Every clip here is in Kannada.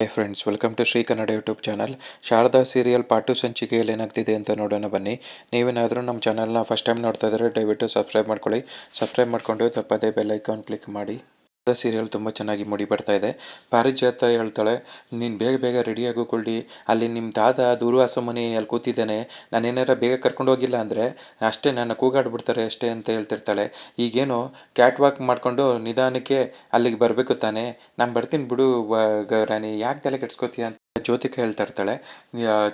Hey friends, welcome to Shri Kannada YouTube channel. Sharada serial part 2 ಸಂಚಿಕೆಯಲ್ಲಿ ಏನಾಗ್ತಿದೆ ಅಂತ ನೋಡೋಣ ಬನ್ನಿ. ನೀವೇನಾದರೂ ನಮ್ಮ ಚಾನಲ್ನ ಫಸ್ಟ್ ಟೈಮ್ ನೋಡ್ತಾ ಇದ್ದರೆ ದಯವಿಟ್ಟು ಸಬ್ಸ್ಕ್ರೈಬ್ ಮಾಡ್ಕೊಳ್ಳಿ. ಸಬ್ಸ್ಕ್ರೈಬ್ ಮಾಡ್ಕೊಂಡು ತಪ್ಪದೇ ಬೆಲ್ ಐಕಾನ್ ಕ್ಲಿಕ್ ಮಾಡಿ. ಸೀರಿಯಲ್ ತುಂಬ ಚೆನ್ನಾಗಿ ಮೂಡಿ ಬರ್ತಾ ಇದೆ. ಪಾರಿಜಾತ ಹೇಳ್ತಾಳೆ, ನೀನು ಬೇಗ ಬೇಗ ರೆಡಿಯಾಗಿಕೊಳ್ಳಿ, ಅಲ್ಲಿ ನಿಮ್ಮ ತಾತ ದೂರ್ವಾಸ ಮನೆ ಅಲ್ಲಿ ಕೂತಿದ್ದಾನೆ, ನಾನೇನಾರ ಬೇಗ ಕರ್ಕೊಂಡು ಹೋಗಿಲ್ಲ ಅಂದರೆ ಅಷ್ಟೇ ನನ್ನ ಕೂಗಾಡ್ಬಿಡ್ತಾರೆ ಅಷ್ಟೇ ಅಂತ ಹೇಳ್ತಿರ್ತಾಳೆ. ಈಗೇನು ಕ್ಯಾಟ್ ವಾಕ್ ಮಾಡಿಕೊಂಡು ನಿಧಾನಕ್ಕೆ ಅಲ್ಲಿಗೆ ಬರಬೇಕು ತಾನೇ, ನಾನು ಬರ್ತೀನಿ ಬಿಡು ರಾಣಿ, ಯಾಕೆ ತಲೆ ಕೆಡ್ಸ್ಕೊತೀಯ ಅಂತ ಜ್ಯೋತಿಕ ಹೇಳ್ತಾ ಇರ್ತಾಳೆ.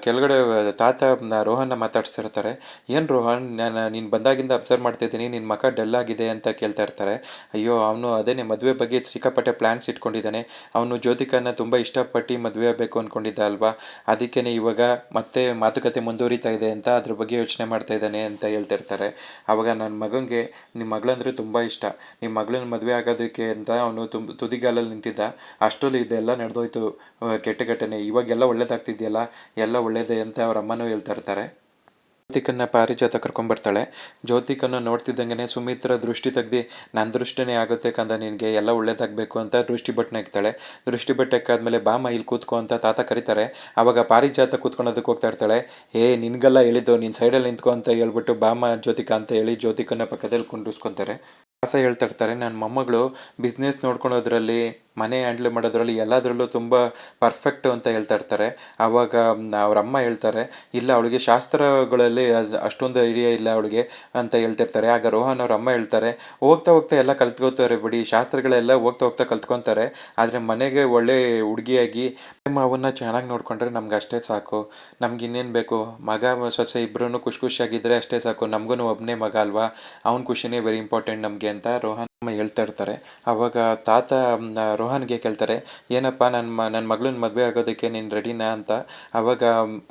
ಕೆಳಗಡೆ ತಾತ ರೋಹನ್ನ ಮಾತಾಡ್ಸ್ತಿರ್ತಾರೆ. ಏನು ರೋಹನ್, ನೀನು ಬಂದಾಗಿಂದ ಅಬ್ಸರ್ವ್ ಮಾಡ್ತಿದ್ದೀನಿ, ನಿನ್ನ ಮಗ ಡಲ್ ಆಗಿದೆ ಅಂತ ಕೇಳ್ತಾ ಇರ್ತಾರೆ. ಅಯ್ಯೋ, ಅವನು ಅದೇನೇ ಮದುವೆ ಬಗ್ಗೆ ಸಿಕ್ಕಾಪಟ್ಟೆ ಪ್ಲ್ಯಾನ್ಸ್ ಇಟ್ಕೊಂಡಿದ್ದಾನೆ. ಅವನು ಜ್ಯೋತಿಕನ ತುಂಬ ಇಷ್ಟಪಟ್ಟು ಮದುವೆ ಆಗಬೇಕು ಅಂದ್ಕೊಂಡಿದ್ದ ಅಲ್ವಾ, ಅದಕ್ಕೇ ಇವಾಗ ಮತ್ತೆ ಮಾತುಕತೆ ಮುಂದುವರಿತಾ ಇದೆ ಅಂತ ಅದ್ರ ಬಗ್ಗೆ ಯೋಚನೆ ಮಾಡ್ತಾ ಇದ್ದಾನೆ ಅಂತ ಹೇಳ್ತಿರ್ತಾರೆ. ಆವಾಗ ನನ್ನ ಮಗನಿಗೆ ನಿಮ್ಮ ಮಗಳಂದ್ರೆ ತುಂಬ ಇಷ್ಟ, ನಿಮ್ಮ ಮಗಳನ್ನ ಮದುವೆ ಆಗೋದಕ್ಕೆ ಅಂತ ಅವನು ತುದಿಗಾಲಲ್ಲಿ ನಿಂತಿದ್ದ, ಅಷ್ಟರಲ್ಲಿ ಇದೆಲ್ಲ ನಡೆದೋಯ್ತು, ಕೆಟ್ಟ ಘಟನೆ, ಇವಾಗೆಲ್ಲ ಒಳ್ಳೇದಾಗ್ತಿದೆಯಲ್ಲ, ಎಲ್ಲ ಒಳ್ಳೇದೇ ಅಂತ ಅವ್ರ ಅಮ್ಮನೂ ಹೇಳ್ತಾ ಇರ್ತಾರೆ. ಜ್ಯೋತಿಕನ್ನ ಪಾರಿಜಾತ ಕರ್ಕೊಂಬರ್ತಾಳೆ. ಜ್ಯೋತಿಕನ್ನ ನೋಡ್ತಿದ್ದಂಗೆ ಸುಮಿತ್ರ ದೃಷ್ಟಿ ತೆಗ್ದು, ನನ್ನ ದೃಷ್ಟಿನೇ ಆಗುತ್ತೆ ಕಂದ, ನಿನಗೆ ಎಲ್ಲ ಒಳ್ಳೇದಾಗಬೇಕು ಅಂತ ದೃಷ್ಟಿ ಬಟ್ಟೆ ಹಾಕ್ತಾಳೆ. ದೃಷ್ಟಿ ಬಟ್ಟೆ ಹಾಕಾದ್ಮೇಲೆ ಬಾಮ ಇಲ್ಲಿ ಕೂತ್ಕೊ ಅಂತ ತಾತ ಕರೀತಾರೆ. ಆವಾಗ ಪಾರಿಜಾತ ಕೂತ್ಕೊಳೋದಕ್ಕೆ ಹೋಗ್ತಾ ಇರ್ತಾಳೆ. ನಿನಗೆಲ್ಲ ಹೇಳಿದ್ದು, ನೀನು ಸೈಡಲ್ಲಿ ನಿಂತ್ಕೊ ಅಂತ ಹೇಳ್ಬಿಟ್ಟು ಬಾಮ ಜ್ಯೋತಿಕ ಅಂತ ಹೇಳಿ ಜ್ಯೋತಿಕನ್ನ ಪಕ್ಕದಲ್ಲಿ ಕುಂಡಿಸ್ಕೊತಾರೆ. ತಾತ ಹೇಳ್ತಾ ಇರ್ತಾರೆ, ನನ್ನ ಮೊಮ್ಮಗಳು ಬಿಸ್ನೆಸ್ ನೋಡ್ಕೊಳೋದ್ರಲ್ಲಿ, ಮನೆ ಹ್ಯಾಂಡ್ಲ್ ಮಾಡೋದ್ರಲ್ಲಿ ಎಲ್ಲದರಲ್ಲೂ ತುಂಬ ಪರ್ಫೆಕ್ಟು ಅಂತ ಹೇಳ್ತಾ ಇರ್ತಾರೆ. ಆವಾಗ ಅವ್ರ ಅಮ್ಮ ಹೇಳ್ತಾರೆ, ಇಲ್ಲ ಅವಳಿಗೆ ಶಾಸ್ತ್ರಗಳಲ್ಲಿ ಅಷ್ಟೊಂದು ಐಡಿಯಾ ಇಲ್ಲ ಅವಳಿಗೆ ಅಂತ ಹೇಳ್ತಿರ್ತಾರೆ. ಆಗ ರೋಹನ್ ಅವ್ರ ಅಮ್ಮ ಹೇಳ್ತಾರೆ, ಹೋಗ್ತಾ ಹೋಗ್ತಾ ಎಲ್ಲ ಕಲ್ತ್ಕೋತಾರೆ ಬಿಡಿ, ಶಾಸ್ತ್ರಗಳೆಲ್ಲ ಹೋಗ್ತಾ ಹೋಗ್ತಾ ಕಲ್ತ್ಕೊತಾರೆ, ಆದರೆ ಮನೆಗೆ ಒಳ್ಳೆ ಹುಡುಗಿಯಾಗಿ ಅವನ್ನ ಚೆನ್ನಾಗಿ ನೋಡಿಕೊಂಡ್ರೆ ನಮ್ಗೆ ಅಷ್ಟೇ ಸಾಕು, ನಮ್ಗೆ ಇನ್ನೇನು ಬೇಕು, ಮಗ ಸೊಸೆ ಇಬ್ಬರೂ ಖುಷಿಯಾಗಿದ್ದರೆ ಅಷ್ಟೇ ಸಾಕು, ನಮಗೂ ಒಬ್ಬನೇ ಮಗ ಅಲ್ವಾ, ಅವ್ನ ಖುಷಿನೇ ವೆರಿ ಇಂಪಾರ್ಟೆಂಟ್ ನಮಗೆ ಅಂತ ರೋಹನ್ ಹೇಳ್ತಾ ಇರ್ತಾರೆ. ಆವಾಗ ತಾತ ರೋಹನ್ಗೆ ಕೇಳ್ತಾರೆ, ಏನಪ್ಪ ನನ್ನ ಮಗಳನ್ನ ಮದುವೆ ಆಗೋದಕ್ಕೆ ನೀನು ರೆಡಿನಾ ಅಂತ. ಆವಾಗ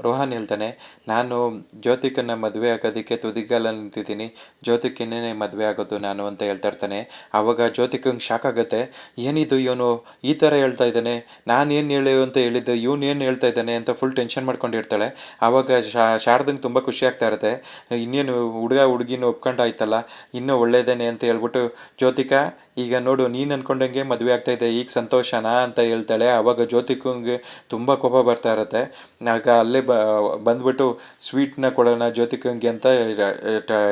ರೋಹನ್ ಹೇಳ್ತಾನೆ, ನಾನು ಜ್ಯೋತಿಕನ್ನ ಮದುವೆ ಆಗೋದಕ್ಕೆ ತುದಿಗಾಲಲ್ಲಿ ನಿಂತಿದ್ದೀನಿ, ಜ್ಯೋತಿಕನ್ನೇ ಮದುವೆ ಆಗೋದು ನಾನು ಅಂತ ಹೇಳ್ತಾ ಇರ್ತಾನೆ. ಆವಾಗ ಜ್ಯೋತಿಕಂಗೆ ಶಾಕ್ ಆಗುತ್ತೆ, ಏನಿದು ಇವನು ಈ ಥರ ಹೇಳ್ತಾ ಇದ್ದಾನೆ, ನಾನೇನು ಹೇಳು ಅಂತ ಹೇಳಿದ್ದು, ಇವನು ಏನು ಹೇಳ್ತಾ ಇದ್ದಾನೆ ಅಂತ ಫುಲ್ ಟೆನ್ಷನ್ ಮಾಡ್ಕೊಂಡಿರ್ತಾಳೆ. ಆವಾಗ ಶಾರದಂಗೆ ತುಂಬ ಖುಷಿ ಆಗ್ತಾ ಇರುತ್ತೆ, ಇನ್ನೇನು ಹುಡುಗಿನ ಒಪ್ಕೊಂಡಾಯ್ತಲ್ಲ, ಇನ್ನೂ ಒಳ್ಳೇದೇನೆ ಅಂತ ಹೇಳ್ಬಿಟ್ಟು, ಜ್ಯೋತಿಕಾ ಈಗ ನೋಡು, ನೀನು ಅಂದ್ಕೊಂಡಂಗೆ ಮದುವೆ ಆಗ್ತಾ ಇದೆ, ಈಗ ಸಂತೋಷನಾ ಅಂತ ಹೇಳ್ತಾಳೆ. ಆವಾಗ ಜ್ಯೋತಿಕಂಗೆ ತುಂಬ ಕೋಪ ಬರ್ತಾ ಇರುತ್ತೆ. ಆಗ ಅಲ್ಲೇ ಬಂದ್ಬಿಟ್ಟು ಸ್ವೀಟ್ನ ಕೊಡೋಣ ಜ್ಯೋತಿಕಂಗೆ ಅಂತ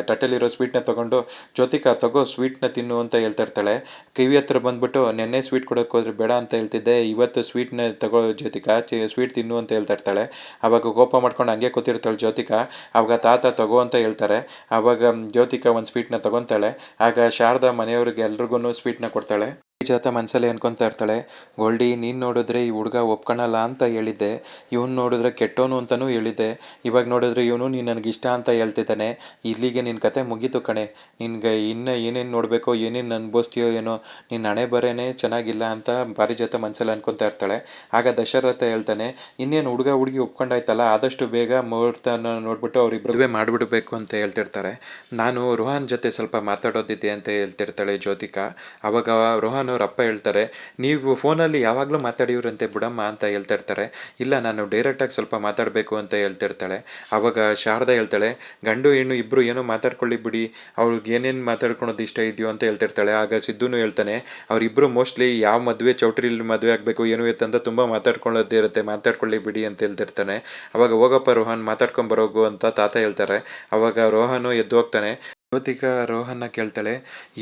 ತಟ್ಟೆಲಿರೋ ಸ್ವೀಟ್ನ ತೊಗೊಂಡು, ಜ್ಯೋತಿಕಾ ತಗೋ ಸ್ವೀಟ್ನ ತಿನ್ನು ಅಂತ ಹೇಳ್ತಾ ಇರ್ತಾಳೆ. ಕಿವಿ ಹತ್ರ ಬಂದ್ಬಿಟ್ಟು, ನೆನ್ನೆ ಸ್ವೀಟ್ ಕೊಡೋಕೆ ಹೋದ್ರೆ ಬೇಡ ಅಂತ ಹೇಳ್ತಿದ್ದೆ, ಇವತ್ತು ಸ್ವೀಟ್ನ ತಗೋ ಜ್ಯೋತಿಕಾ, ಸ್ವೀಟ್ ತಿನ್ನು ಅಂತ ಹೇಳ್ತಾ ಇರ್ತಾಳೆ. ಆವಾಗ ಕೋಪ ಮಾಡ್ಕೊಂಡು ಹಂಗೆ ಕೂತಿರ್ತಾಳೆ ಜ್ಯೋತಿಕಾ. ಆವಾಗ ತಾತ ತಗೋ ಅಂತ ಹೇಳ್ತಾರೆ. ಆವಾಗ ಜ್ಯೋತಿಕಾ ಒಂದು ಸ್ವೀಟ್ನ ತಗೊತಾಳೆ. ಆಗ ಶಾರದಾ ಮನೆಯವ್ರಿಗೆ ಎಲ್ರಿಗೂ ಸ್ವೀಟ್ನ ಕೊಡ್ತಾಳೆ. ಪಾರಿಜಾತ ಮನಸ್ಸಲ್ಲಿ ಅನ್ಕೊತಾ ಇರ್ತಾಳೆ, ಗೋಲ್ಡಿ, ನೀನು ನೋಡಿದ್ರೆ ಈ ಹುಡುಗ ಒಪ್ಕೊಳಲ್ಲ ಅಂತ ಹೇಳಿದ್ದೆ, ಇವನು ನೋಡಿದ್ರೆ ಕೆಟ್ಟೋನು ಅಂತಲೂ ಹೇಳಿದ್ದೆ, ಇವಾಗ ನೋಡಿದ್ರೆ ಇವನು ನೀನು ನನಗಿಷ್ಟ ಅಂತ ಹೇಳ್ತಿದ್ದಾನೆ, ಇಲ್ಲಿಗೆ ನಿನ್ನ ಕತೆ ಮುಗೀತು ಕಣೆ, ನಿನ್ಗೆ ಇನ್ನೂ ಏನೇನು ನೋಡಬೇಕೋ, ಏನೇನು ಅನ್ಭವಿಸ್ತೀಯೋ ಏನೋ, ನಿನ್ನ ಹಣೆ ಬರೇನೇ ಚೆನ್ನಾಗಿಲ್ಲ ಅಂತ ಪಾರಿಜಾತ ಮನಸ್ಸಲ್ಲಿ ಅನ್ಕೊತಾ ಇರ್ತಾಳೆ. ಆಗ ದಶರಥ ಹೇಳ್ತಾನೆ, ಇನ್ನೇನು ಹುಡುಗ ಹುಡುಗಿ ಒಪ್ಕೊಂಡಾಯ್ತಲ್ಲ, ಆದಷ್ಟು ಬೇಗ ಮುಹೂರ್ತನ ನೋಡ್ಬಿಟ್ಟು ಅವ್ರಿಬ್ರು ಮದುವೆ ಮಾಡಿಬಿಡ್ಬೇಕು ಅಂತ ಹೇಳ್ತಿರ್ತಾರೆ. ನಾನು ರೋಹನ್ ಜೊತೆ ಸ್ವಲ್ಪ ಮಾತಾಡೋದಿದೆ ಅಂತ ಹೇಳ್ತಿರ್ತಾಳೆ ಜ್ಯೋತಿಕಾ. ಆವಾಗ ರೋಹನ್ ಅವ್ರ ಅಪ್ಪ ಹೇಳ್ತಾರೆ, ನೀವು ಫೋನಲ್ಲಿ ಯಾವಾಗಲೂ ಮಾತಾಡಿವ್ರಂತೆ ಬಿಡಮ್ಮ ಅಂತ ಹೇಳ್ತಾ ಇರ್ತಾರೆ. ಇಲ್ಲ, ನಾನು ಡೈರೆಕ್ಟಾಗಿ ಸ್ವಲ್ಪ ಮಾತಾಡಬೇಕು ಅಂತ ಹೇಳ್ತಿರ್ತಾಳೆ. ಆವಾಗ ಶಾರದಾ ಹೇಳ್ತಾಳೆ, ಗಂಡು ಹೆಣ್ಣು ಇಬ್ಬರು ಏನೋ ಮಾತಾಡ್ಕೊಳ್ಳಿ ಬಿಡಿ, ಅವ್ರಿಗೆ ಏನೇನು ಮಾತಾಡ್ಕೊಳೋದು ಇಷ್ಟ ಇದೆಯೋ ಅಂತ ಹೇಳ್ತಿರ್ತಾಳೆ. ಆಗ ಸಿದ್ದುನು ಹೇಳ್ತಾನೆ, ಅವರಿಬ್ಬರು ಮೋಸ್ಟ್ಲಿ ಯಾವ ಮದುವೆ ಚೌಟ್ರಿಲಿ ಮದುವೆ ಆಗಬೇಕು ಏನು ಅಂತ ತುಂಬ ಮಾತಾಡ್ಕೊಳ್ಳೋದೇ ಇರುತ್ತೆ, ಮಾತಾಡ್ಕೊಳ್ಳಿ ಬಿಡಿ ಅಂತ ಹೇಳ್ತಿರ್ತಾನೆ. ಅವಾಗ ಹೋಗಪ್ಪ ರೋಹನ್, ಮಾತಾಡ್ಕೊಂಬರೋಗು ಅಂತ ತಾತ ಹೇಳ್ತಾರೆ. ಅವಾಗ ರೋಹನು ಎದ್ದು ಹೋಗ್ತಾನೆ. ಜ್ಯೋತಿಕಾ ರೋಹನ್ನ ಕೇಳ್ತಾಳೆ,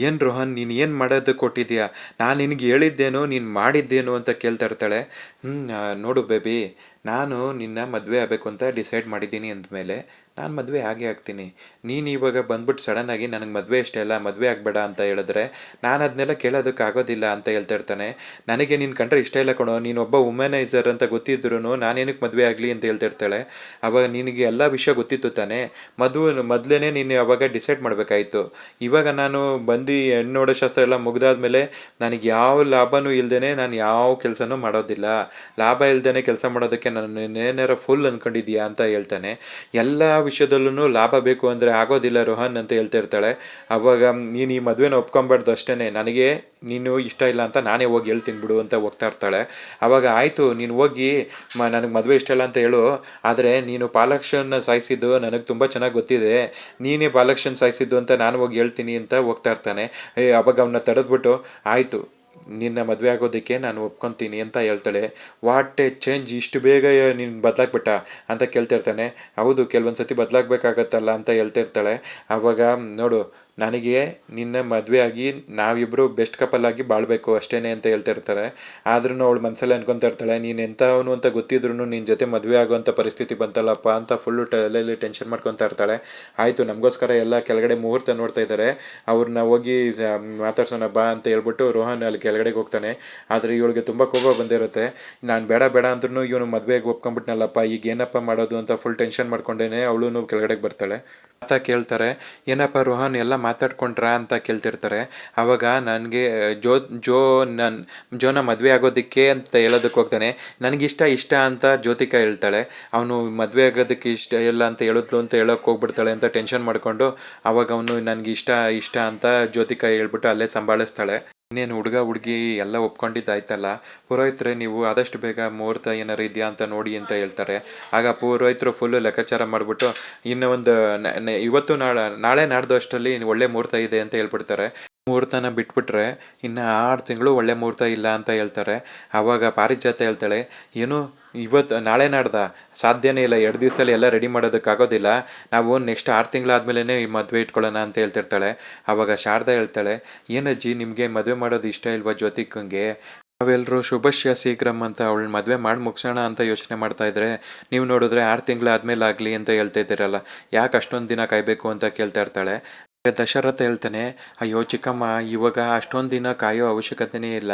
ಏನು ರೋಹನ್, ನೀನು ಏನು ಮಾಡೋದು ಕೊಟ್ಟಿದ್ಯಾ, ನಾನು ನಿನಗೆ ಹೇಳಿದ್ದೇನೋ ನೀನು ಮಾಡಿದ್ದೇನು ಅಂತ ಕೇಳ್ತಾ ಇರ್ತಾಳೆ. ನೋಡು ಬೇಬಿ, ನಾನು ನಿನ್ನ ಮದುವೆ ಆಗಬೇಕು ಅಂತ ಡಿಸೈಡ್ ಮಾಡಿದ್ದೀನಿ ಅಂದಮೇಲೆ ನಾನು ಮದುವೆ ಆಗೇ ಆಗ್ತೀನಿ. ನೀನು ಇವಾಗ ಬಂದ್ಬಿಟ್ಟು ಸಡನ್ನಾಗಿ ನನಗೆ ಮದುವೆ ಇಷ್ಟ ಇಲ್ಲ, ಮದುವೆ ಆಗಬೇಡ ಅಂತ ಹೇಳಿದ್ರೆ ನಾನು ಅದನ್ನೆಲ್ಲ ಕೇಳೋದಕ್ಕಾಗೋದಿಲ್ಲ ಅಂತ ಹೇಳ್ತಾ ಇರ್ತಾನೆ. ನನಗೆ ನಿನ್ನ ಕಂಡ್ರೆ ಇಷ್ಟ ಇಲ್ಲ ಕಣೋ, ನೀನೊಬ್ಬ ವುಮೆನೈಸರ್ ಅಂತ ಗೊತ್ತಿದ್ರು ನಾನೇನಕ್ಕೆ ಮದುವೆ ಆಗಲಿ ಅಂತ ಹೇಳ್ತಿರ್ತಾಳೆ. ಅವಾಗ ನಿನಗೆ ಎಲ್ಲ ವಿಷಯ ಗೊತ್ತಿತ್ತು ತಾನೇ, ಮೊದಲೇ ನೀನು ಅವಾಗ ಡಿಸೈಡ್ ಮಾಡಬೇಕಾಯಿತು. ಇವಾಗ ನಾನು ಬಂದು ಹೆಣ್ಣು ನೋಡೋ ಶಾಸ್ತ್ರ ಎಲ್ಲ ಮುಗಿದಾದ್ಮೇಲೆ ನನಗೆ ಯಾವ ಲಾಭನೂ ಇಲ್ಲದೇ ನಾನು ಯಾವ ಕೆಲಸನೂ ಮಾಡೋದಿಲ್ಲ, ಲಾಭ ಇಲ್ಲದೇ ಕೆಲಸ ಮಾಡೋದಕ್ಕೆ ನಾನು ಏನಾರ ಫುಲ್ ಅಂದ್ಕೊಂಡಿದ್ಯಾ ಅಂತ ಹೇಳ್ತಾನೆ. ಎಲ್ಲ ವಿಷಯದಲ್ಲೂ ಲಾಭ ಬೇಕು ಅಂದರೆ ಆಗೋದಿಲ್ಲ ರೋಹನ್ ಅಂತ ಹೇಳ್ತಿರ್ತಾಳೆ. ಅವಾಗ ನೀನು ಈ ಮದುವೆನ ಒಪ್ಕೊಬಾರ್ದು ಅಷ್ಟೇ, ನನಗೆ ನೀನು ಇಷ್ಟ ಇಲ್ಲ ಅಂತ ನಾನೇ ಹೋಗಿ ಹೇಳ್ತೀನಿ ಬಿಡು ಅಂತ ಹೋಗ್ತಾ ಇರ್ತಾಳೆ. ಆವಾಗ ಆಯಿತು, ನೀನು ಹೋಗಿ ನನಗೆ ಮದುವೆ ಇಷ್ಟ ಇಲ್ಲ ಅಂತ ಹೇಳು, ಆದರೆ ನೀನು ಪಾಲಕ್ಷನ ಸಾಯಿಸಿದ್ದು ನನಗೆ ತುಂಬ ಚೆನ್ನಾಗಿ ಗೊತ್ತಿದೆ, ನೀನೇ ಪಾಲಕ್ಷನ್ ಸಾಯಿಸಿದ್ದು ಅಂತ ನಾನು ಹೋಗಿ ಹೇಳ್ತೀನಿ ಅಂತ ಹೋಗ್ತಾ ಇರ್ತಾನೆ. ಅವಾಗ ಅವನ್ನ ತಡೆದ್ಬಿಟ್ಟು, ಆಯಿತು ನಿನ್ನ ಮದುವೆ ಆಗೋದಕ್ಕೆ ನಾನು ಒಪ್ಕೊತೀನಿ ಅಂತ ಹೇಳ್ತಾಳೆ. ವಾಟ್ ಎ ಚೇಂಜ್, ಇಷ್ಟು ಬೇಗ ನೀನು ಬದಲಾಗ್ಬಿಟ್ಟ ಅಂತ ಕೇಳ್ತಿರ್ತಾನೆ. ಹೌದು, ಕೆಲವೊಂದು ಸತಿ ಬದಲಾಗಬೇಕಾಗತ್ತಲ್ಲ ಅಂತ ಹೇಳ್ತಿರ್ತಾಳೆ. ಆವಾಗ ನೋಡು, ನನಗೆ ನಿನ್ನ ಮದುವೆ ಆಗಿ ನಾವಿಬ್ಬರು ಬೆಸ್ಟ್ ಕಪಲ್ ಆಗಿ ಬಾಳಬೇಕು ಅಷ್ಟೇ ಅಂತ ಹೇಳ್ತಿರ್ತಾರೆ. ಆದ್ರೂ ಅವಳು ಮನಸ್ಸಲ್ಲಿ ಅನ್ಕೊತಾ ಇರ್ತಾಳೆ, ನೀನು ಎಂಥವನು ಅಂತ ಗೊತ್ತಿದ್ರು ನಿನ್ನ ಜೊತೆ ಮದುವೆ ಆಗುವಂಥ ಪರಿಸ್ಥಿತಿ ಬಂತಲ್ಲಪ್ಪ ಅಂತ ಫುಲ್ಲು ತಲೆಯಲ್ಲಿ ಟೆನ್ಷನ್ ಮಾಡ್ಕೊತಾ ಇರ್ತಾಳೆ. ಆಯಿತು, ನಮಗೋಸ್ಕರ ಎಲ್ಲ ಕೆಳಗಡೆ ಮುಹೂರ್ತ ನೋಡ್ತಾ ಇದ್ದಾರೆ, ಅವ್ರನ್ನ ಹೋಗಿ ಮಾತಾಡ್ಸೋಣ ಬಾ ಅಂತ ಹೇಳ್ಬಿಟ್ಟು ರೋಹನ್ ಅಲ್ಲಿ ಕೆಳಗಡೆಗೆ ಹೋಗ್ತಾನೆ. ಆದರೆ ಇವಳಿಗೆ ತುಂಬ ಕೋಪ ಬಂದಿರುತ್ತೆ. ನಾನು ಬೇಡ ಬೇಡ ಅಂದ್ರೂ ಇವನು ಮದುವೆಗೆ ಒಪ್ಕೊಂಡ್ಬಿಟ್ನಲ್ಲಪ್ಪ, ಈಗ ಏನಪ್ಪ ಮಾಡೋದು ಅಂತ ಫುಲ್ ಟೆನ್ಷನ್ ಮಾಡ್ಕೊಂಡೇನೆ ಅವಳು ಕೆಳಗಡೆಗೆ ಬರ್ತಾಳೆ. ಅಂತ ಕೇಳ್ತಾರೆ, ಏನಪ್ಪ ರೋಹನ್ ಎಲ್ಲ ಮಾತಾಡ್ಕೊಂಡ್ರಾ ಅಂತ ಕೇಳ್ತಿರ್ತಾರೆ. ಆವಾಗ ನನಗೆ ಜೋನ ಮದುವೆ ಆಗೋದಕ್ಕೆ ಅಂತ ಹೇಳೋದಕ್ಕೆ ಹೋಗ್ತಾನೆ. ನನಗಿಷ್ಟ ಅಂತ ಜ್ಯೋತಿಕಾ ಹೇಳ್ತಾಳೆ. ಅವನು ಮದುವೆ ಆಗೋದಕ್ಕೆ ಇಷ್ಟ ಇಲ್ಲ ಅಂತ ಹೇಳಿದ್ಲು ಅಂತ ಹೇಳೋಕೆ ಹೋಗ್ಬಿಡ್ತಾಳೆ ಅಂತ ಟೆನ್ಷನ್ ಮಾಡಿಕೊಂಡು ಆವಾಗ ಅವನು ನನಗೆ ಇಷ್ಟ ಅಂತ ಜ್ಯೋತಿಕಾ ಹೇಳ್ಬಿಟ್ಟು ಅಲ್ಲೇ ಸಂಭಾಳಿಸ್ತಾಳೆ. ಇನ್ನೇನು ಹುಡುಗ ಹುಡುಗಿ ಎಲ್ಲ ಒಪ್ಕೊಂಡಿದ್ದಾಯ್ತಲ್ಲ, ಪುರೋಹಿತರೆ ನೀವು ಆದಷ್ಟು ಬೇಗ ಮುಹೂರ್ತ ಏನಾರು ಇದೆಯಾ ಅಂತ ನೋಡಿ ಅಂತ ಹೇಳ್ತಾರೆ. ಆಗ ಪುರೋಹಿತರು ಫುಲ್ಲು ಲೆಕ್ಕಾಚಾರ ಮಾಡಿಬಿಟ್ಟು ಇನ್ನು ಒಂದು ಇವತ್ತು ನಾಳೆ ನಾಡ್ದು ಅಷ್ಟರಲ್ಲಿ ಒಳ್ಳೆ ಮುಹೂರ್ತ ಇದೆ ಅಂತ ಹೇಳ್ಬಿಡ್ತಾರೆ. ಮುಹೂರ್ತನ ಬಿಟ್ಬಿಟ್ರೆ ಇನ್ನು 6 ತಿಂಗಳು ಒಳ್ಳೆ ಮುಹೂರ್ತ ಇಲ್ಲ ಅಂತ ಹೇಳ್ತಾರೆ. ಆವಾಗ ಪಾರಿಜಾತ ಹೇಳ್ತಾಳೆ, ಏನು ಇವತ್ತು ನಾಳೆ ನಾಡ್ದ ಸಾಧ್ಯನೇ ಇಲ್ಲ, 2 ದಿವಸದಲ್ಲಿ ಎಲ್ಲ ರೆಡಿ ಮಾಡೋದಕ್ಕಾಗೋದಿಲ್ಲ, ನಾವು ನೆಕ್ಸ್ಟ್ 6 ತಿಂಗಳಾದ್ಮೇಲೆ ಈ ಮದುವೆ ಇಟ್ಕೊಳ್ಳೋಣ ಅಂತ ಹೇಳ್ತಿರ್ತಾಳೆ. ಆವಾಗ ಶಾರದಾ ಹೇಳ್ತಾಳೆ, ಏನಜ್ಜಿ ನಿಮಗೆ ಮದುವೆ ಮಾಡೋದು ಇಷ್ಟ ಇಲ್ವಾ ಜ್ಯೋತಿಕಂಗೆ? ನಾವೆಲ್ಲರೂ ಶುಭಶ್ಯ ಶೀಘ್ರಂ ಅಂತ ಅವಳು ಮದುವೆ ಮಾಡಿ ಮುಗಿಸೋಣ ಅಂತ ಯೋಚನೆ ಮಾಡ್ತಾ ಇದ್ರೆ ನೀವು ನೋಡಿದ್ರೆ 6 ತಿಂಗಳಾದ್ಮೇಲೆ ಆಗಲಿ ಅಂತ ಹೇಳ್ತಾ ಇದ್ದೀರಲ್ಲ, ಯಾಕೆ ಅಷ್ಟೊಂದು ದಿನ ಕಾಯಬೇಕು ಅಂತ ಕೇಳ್ತಾ ಇರ್ತಾಳೆ. ದಶರಥ ಹೇಳ್ತಾನೆ, ಅಯ್ಯೋ ಚಿಕ್ಕಮ್ಮ, ಇವಾಗ ಅಷ್ಟೊಂದು ದಿನ ಕಾಯೋ ಅವಶ್ಯಕತೆನೇ ಇಲ್ಲ.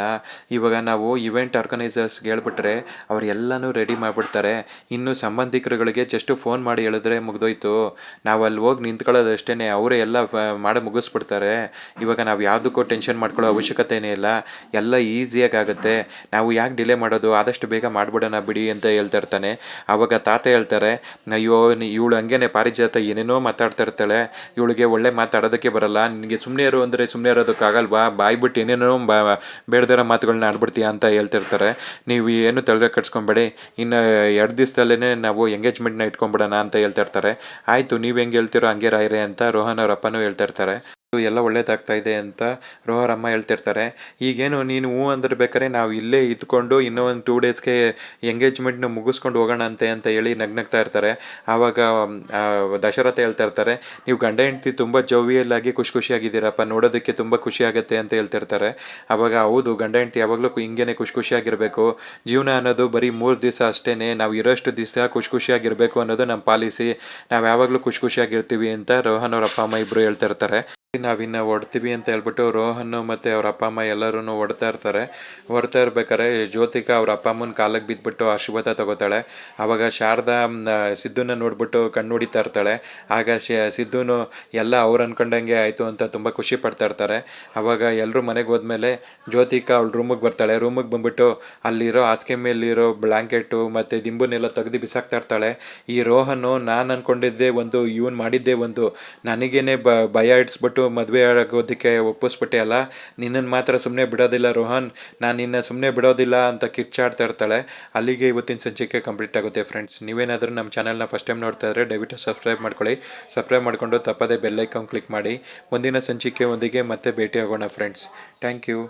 ಇವಾಗ ನಾವು ಇವೆಂಟ್ ಆರ್ಗನೈಸರ್ಸ್ಗೆ ಹೇಳ್ಬಿಟ್ರೆ ಅವ್ರು ಎಲ್ಲನೂ ರೆಡಿ ಮಾಡಿಬಿಡ್ತಾರೆ. ಇನ್ನು ಸಂಬಂಧಿಕರುಗಳಿಗೆ ಜಸ್ಟ್ ಫೋನ್ ಮಾಡಿ ಹೇಳಿದ್ರೆ ಮುಗ್ದೋಯ್ತು. ನಾವು ಅಲ್ಲಿ ಹೋಗಿ ನಿಂತ್ಕೊಳ್ಳೋದಷ್ಟೇ, ಅವರೇ ಎಲ್ಲ ಮಾಡಿ ಮುಗಿಸ್ಬಿಡ್ತಾರೆ. ಇವಾಗ ನಾವು ಯಾವುದಕ್ಕೂ ಟೆನ್ಷನ್ ಮಾಡ್ಕೊಳ್ಳೋ ಅವಶ್ಯಕತೆನೇ ಇಲ್ಲ, ಎಲ್ಲ ಈಸಿಯಾಗಿ ಆಗುತ್ತೆ. ನಾವು ಯಾಕೆ ಡಿಲೇ ಮಾಡೋದು, ಆದಷ್ಟು ಬೇಗ ಮಾಡಿಬಿಡೋಣ ಬಿಡಿ ಅಂತ ಹೇಳ್ತಾ ಇರ್ತಾನೆ. ಆವಾಗ ತಾತ ಹೇಳ್ತಾರೆ, ಅಯ್ಯೋ ಇವಳು ಹಂಗೇನೆ ಪಾರಿಜಾತ ಏನೇನೋ ಮಾತಾಡ್ತಾ ಇರ್ತಾಳೆ, ಇವಳಿಗೆ ಒಳ್ಳೆ ಮಾತಾಡೋದಕ್ಕೆ ಬರಲ್ಲ, ನಿನಗೆ ಸುಮ್ಮನೆ ಇರು ಅಂದರೆ ಸುಮ್ಮನೆ ಇರೋದಕ್ಕಾಗಲ್ವಾ, ಬಾಯ್ಬಿಟ್ಟು ಏನೇನೋ ಬೇಡದಿರೋ ಮಾತುಗಳನ್ನ ಆಡ್ಬಿಡ್ತೀಯ ಅಂತ ಹೇಳ್ತಿರ್ತಾರೆ. ನೀವು ಏನು ತಲೆಗೆ ಕಟ್ಸ್ಕೊಬೇಡಿ, ಇನ್ನು 2 ದಿವಸದಲ್ಲೇ ನಾವು ಎಂಗೇಜ್ಮೆಂಟ್ನ ಇಟ್ಕೊಂಡ್ಬಿಡೋಣ ಅಂತ ಹೇಳ್ತಿರ್ತಾರೆ. ಆಯಿತು, ನೀವು ಹೆಂಗೆ ಹೇಳ್ತಿರೋ ಹಂಗೆ ರಾಯ್ರೆ ಅಂತ ರೋಹನ್ ಅವ್ರ ಅಪ್ಪನೂ ಹೇಳ್ತಿರ್ತಾರೆ. ಎಲ್ಲ ಒಳ್ಳೇದಾಗ್ತಾ ಇದೆ ಅಂತ ರೋಹರ್ ಅಮ್ಮ ಹೇಳ್ತಿರ್ತಾರೆ. ಈಗೇನು ನೀನು ಹ್ಞೂ ಅಂದ್ರೆ ಬೇಕಾದ್ರೆ ನಾವು ಇಲ್ಲೇ ಇದ್ಕೊಂಡು ಇನ್ನೂ ಒಂದು 2 ಡೇಸ್ಗೆ ಎಂಗೇಜ್ಮೆಂಟ್ನ ಮುಗಿಸ್ಕೊಂಡು ಹೋಗೋಣ ಅಂತ ಹೇಳಿ ನಗ್ನಗ್ತಾ ಇರ್ತಾರೆ. ಆವಾಗ ದಶರಥ ಹೇಳ್ತಾ ಇರ್ತಾರೆ, ನೀವು ಗಂಡ ಹೆಂಡತಿ ತುಂಬ ಜೋವಿಯಲ್ ಆಗಿ ಖುಷಿಯಾಗಿದ್ದೀರಪ್ಪ, ನೋಡೋದಕ್ಕೆ ತುಂಬ ಖುಷಿ ಆಗುತ್ತೆ ಅಂತ ಹೇಳ್ತಿರ್ತಾರೆ. ಆವಾಗ ಹೌದು, ಗಂಡ ಹೆಂಡತಿ ಯಾವಾಗಲೂ ಹಿಂಗೇನೆ ಖುಷಿಯಾಗಿರಬೇಕು, ಜೀವನ ಅನ್ನೋದು ಬರೀ 3 ದಿವಸ ಅಷ್ಟೇ, ನಾವು ಇರೋಷ್ಟು ದಿವಸ ಖುಷಿಯಾಗಿರಬೇಕು ಅನ್ನೋದು ನಮ್ಮ ಪಾಲಿಸಿ, ನಾವು ಯಾವಾಗಲೂ ಖುಷಿಯಾಗಿರ್ತೀವಿ ಅಂತ ರೋಹನ್ ಅವ್ರ ಅಪ್ಪ ಅಮ್ಮ ಇಬ್ಬರು ಹೇಳ್ತಿರ್ತಾರೆ. ನಾವಿನ್ನು ಹೊಡ್ತೀವಿ ಅಂತ ಹೇಳ್ಬಿಟ್ಟು ರೋಹನ್ ಮತ್ತು ಅವ್ರ ಅಪ್ಪ ಅಮ್ಮ ಎಲ್ಲರೂ ಹೊಡ್ತಾ ಇರ್ಬೇಕಾರೆ ಜ್ಯೋತಿಕಾ ಅವ್ರ ಅಪ್ಪ ಅಮ್ಮನ ಕಾಲಕ್ಕೆ ಬಿದ್ದುಬಿಟ್ಟು ಆಶೀರ್ವಾದ ತಗೋತಾಳೆ. ಆವಾಗ ಶಾರದಾ ಸಿದ್ದುನ ನೋಡ್ಬಿಟ್ಟು ಕಣ್ಣು ಹೊಡಿತಾ ಇರ್ತಾಳೆ. ಆಗ ಸಿದ್ದುನು ಎಲ್ಲ ಅವ್ರು ಅನ್ಕೊಂಡಂಗೆ ಆಯಿತು ಅಂತ ತುಂಬ ಖುಷಿ ಪಡ್ತಾ ಇರ್ತಾರೆ. ಆವಾಗ ಎಲ್ಲರೂ ಮನೆಗೆ ಹೋದ್ಮೇಲೆ ಜ್ಯೋತಿಕಾ ಅವಳು ರೂಮಿಗೆ ಬರ್ತಾಳೆ. ರೂಮಿಗೆ ಬಂದ್ಬಿಟ್ಟು ಅಲ್ಲಿರೋ ಹಾಸಿಗೆ ಮೇಲಿರೋ ಬ್ಲ್ಯಾಂಕೆಟು ಮತ್ತು ದಿಂಬುನೆಲ್ಲ ತೆಗೆದು ಬಿಸಾಕ್ತಾ ಇರ್ತಾಳೆ. ಈ ರೋಹನು ನಾನು ಅಂದ್ಕೊಂಡಿದ್ದೆ ಒಂದು, ಇವನು ಮಾಡಿದ್ದೇ ಒಂದು, ನನಗೇನೆ ಭಯ ಇಡಿಸ್ಬಿಟ್ಟು ಮದುವೆ ಆಗೋದಕ್ಕೆ ಒಪ್ಪಿಸ್ಬಿಟ್ಟೆ ಅಲ್ಲ, ನಿನ್ನನ್ನು ಮಾತ್ರ ಸುಮ್ಮನೆ ಬಿಡೋದಿಲ್ಲ ರೋಹನ್, ನಾನು ನಿನ್ನ ಸುಮ್ಮನೆ ಬಿಡೋದಿಲ್ಲ ಅಂತ ಕಿರ್ಚಾಡ್ತಾ ಇರ್ತಾಳೆ. ಅಲ್ಲಿಗೆ ಇವತ್ತಿನ ಸಂಚಿಕೆ ಕಂಪ್ಲೀಟ್ ಆಗುತ್ತೆ ಫ್ರೆಂಡ್ಸ್. ನೀವೇನಾದರೂ ನಮ್ಮ ಚಾನಲ್ನ ಫಸ್ಟ್ ಟೈಮ್ ನೋಡ್ತಾ ಇದ್ದರೆ ದಯವಿಟ್ಟು ಸಬ್ಸ್ಕ್ರೈಬ್ ಮಾಡ್ಕೊಳ್ಳಿ. ಸಬ್ಸ್ಕ್ರೈಬ್ ಮಾಡಿಕೊಂಡು ತಪ್ಪದೇ ಬೆಲ್ ಐಕಾನ್ ಕ್ಲಿಕ್ ಮಾಡಿ. ಮುಂದಿನ ಸಂಚಿಕೆ ಒಂದಿಗೆ ಮತ್ತೆ ಭೇಟಿ ಆಗೋಣ ಫ್ರೆಂಡ್ಸ್. Thank you.